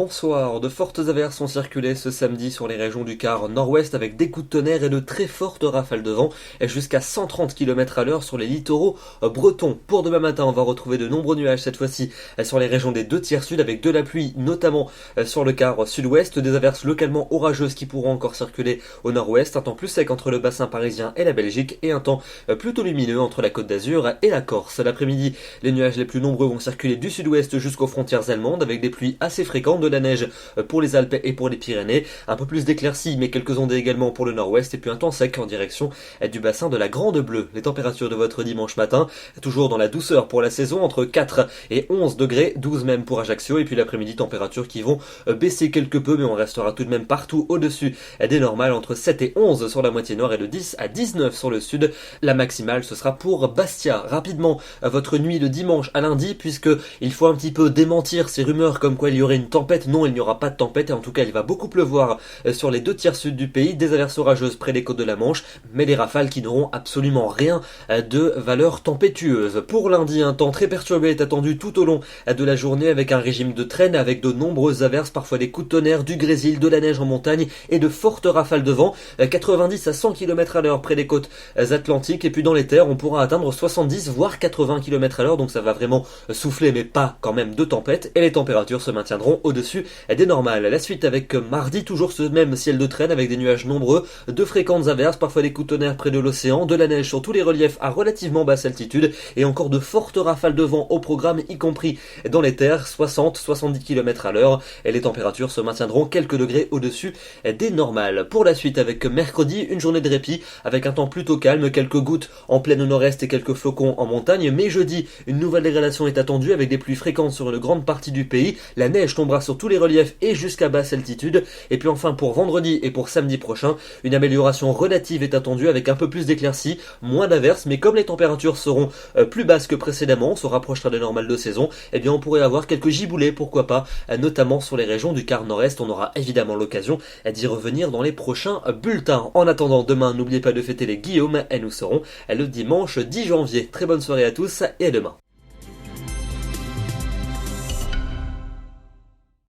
Bonsoir, de fortes averses ont circulé ce samedi sur les régions du quart nord-ouest avec des coups de tonnerre et de très fortes rafales de vent jusqu'à 130 km/h sur les littoraux bretons. Pour demain matin, on va retrouver de nombreux nuages cette fois-ci sur les régions des deux tiers sud avec de la pluie notamment sur le quart sud-ouest, des averses localement orageuses qui pourront encore circuler au nord-ouest, un temps plus sec entre le bassin parisien et la Belgique et un temps plutôt lumineux entre la Côte d'Azur et la Corse. L'après-midi, les nuages les plus nombreux vont circuler du sud-ouest jusqu'aux frontières allemandes avec des pluies assez fréquentes, de la neige pour les Alpes et pour les Pyrénées, un peu plus d'éclaircies mais quelques ondées également pour le nord-ouest et puis un temps sec en direction du bassin de la Grande Bleue. Les températures de votre dimanche matin, toujours dans la douceur pour la saison, entre 4 et 11 degrés, 12 même pour Ajaccio, et puis l'après-midi, températures qui vont baisser quelque peu mais on restera tout de même partout au-dessus des normales, entre 7 et 11 sur la moitié nord et de 10 à 19 sur le sud. La maximale ce sera pour Bastia. Rapidement, votre nuit de dimanche à lundi, puisque il faut un petit peu démentir ces rumeurs comme quoi il y aurait une tempête. Non, il n'y aura pas de tempête et en tout cas il va beaucoup pleuvoir sur les deux tiers sud du pays, des averses orageuses près des côtes de la Manche, mais des rafales qui n'auront absolument rien de valeur tempétueuse. Pour lundi, un temps très perturbé est attendu tout au long de la journée avec un régime de traîne, avec de nombreuses averses, parfois des coups de tonnerre, du grésil, de la neige en montagne et de fortes rafales de vent, 90 à 100 km/h près des côtes atlantiques, et puis dans les terres on pourra atteindre 70 voire 80 km/h, donc ça va vraiment souffler mais pas quand même de tempête, et les températures se maintiendront au-dessus des normales. La suite avec mardi, toujours ce même ciel de traîne avec des nuages nombreux, de fréquentes averses, parfois des coups de tonnerre près de l'océan, de la neige sur tous les reliefs à relativement basse altitude et encore de fortes rafales de vent au programme, y compris dans les terres, 60-70 km/h, et les températures se maintiendront quelques degrés au-dessus des normales. Pour la suite avec mercredi, une journée de répit avec un temps plutôt calme, quelques gouttes en pleine nord-est et quelques flocons en montagne, mais jeudi, une nouvelle dégradation est attendue avec des pluies fréquentes sur une grande partie du pays, la neige tombera sur tous les reliefs et jusqu'à basse altitude, et puis enfin pour vendredi et pour samedi prochain, une amélioration relative est attendue avec un peu plus d'éclaircies, moins d'averses, mais comme les températures seront plus basses que précédemment, on se rapprochera des normales de saison, et bien on pourrait avoir quelques giboulées, pourquoi pas, notamment sur les régions du quart nord-est. On aura évidemment l'occasion d'y revenir dans les prochains bulletins. En attendant, demain, n'oubliez pas de fêter les Guillaumes, et nous serons le dimanche 10 janvier. Très bonne soirée à tous et à demain.